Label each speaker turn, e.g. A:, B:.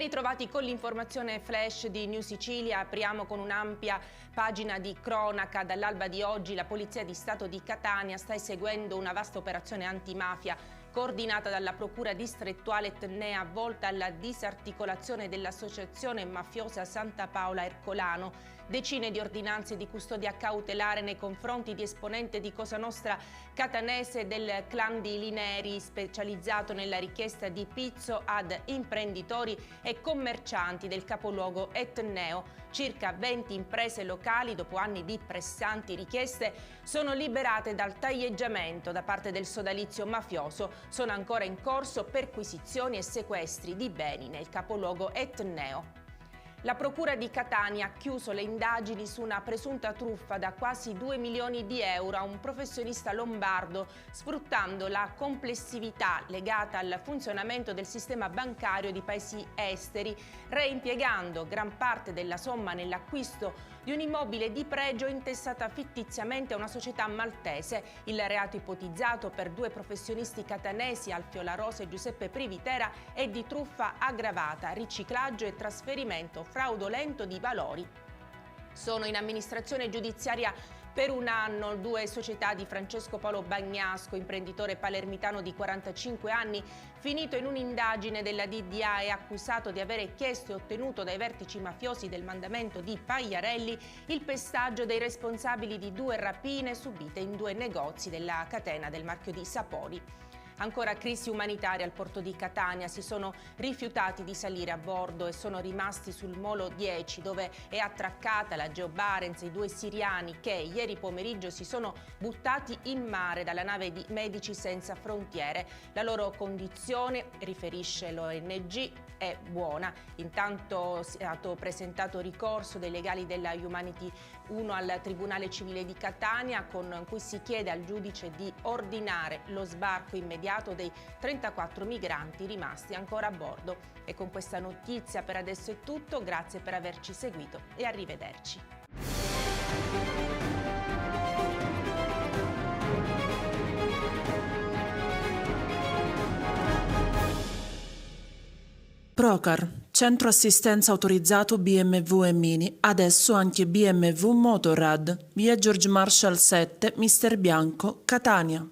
A: ritrovati con l'informazione flash di New Sicilia. Apriamo con un'ampia pagina di cronaca. Dall'alba di oggi la Polizia di Stato di Catania sta eseguendo una vasta operazione antimafia coordinata dalla Procura distrettuale etnea volta alla disarticolazione dell'associazione mafiosa Santa Paola Ercolano. Decine di ordinanze di custodia cautelare nei confronti di esponente di Cosa Nostra catanese del clan di Lineri, specializzato nella richiesta di pizzo ad imprenditori e commercianti del capoluogo etneo. Circa 20 imprese locali, dopo anni di pressanti richieste, sono liberate dal taglieggiamento da parte del sodalizio mafioso. Sono ancora in corso perquisizioni e sequestri di beni nel capoluogo etneo. La Procura di Catania ha chiuso le indagini su una presunta truffa da quasi 2 milioni di euro a un professionista lombardo, sfruttando la complessività legata al funzionamento del sistema bancario di paesi esteri, reimpiegando gran parte della somma nell'acquisto di un immobile di pregio intestata fittiziamente a una società maltese. Il reato ipotizzato per due professionisti catanesi, Alfio La Rosa e Giuseppe Privitera, è di truffa aggravata, riciclaggio e trasferimento fraudolento di valori. Sono in amministrazione giudiziaria per un anno due società di Francesco Paolo Bagnasco, imprenditore palermitano di 45 anni, finito in un'indagine della DDA e accusato di avere chiesto e ottenuto dai vertici mafiosi del mandamento di Pagliarelli il pestaggio dei responsabili di due rapine subite in due negozi della catena del marchio di Sapori. Ancora crisi umanitaria al porto di Catania, si sono rifiutati di salire a bordo e sono rimasti sul molo 10 dove è attraccata la Geo Barents, i due siriani che ieri pomeriggio si sono buttati in mare dalla nave di Medici Senza Frontiere. La loro condizione, riferisce l'ONG, è buona. Intanto è stato presentato ricorso dai legali della Humanity 1 al Tribunale Civile di Catania con cui si chiede al giudice di ordinare lo sbarco immediato dei 34 migranti rimasti ancora a bordo. E con questa notizia per adesso è tutto, grazie per averci seguito e arrivederci.
B: Procar, centro assistenza autorizzato BMW e Mini, adesso anche BMW Motorrad, via George Marshall 7, Mister Bianco, Catania.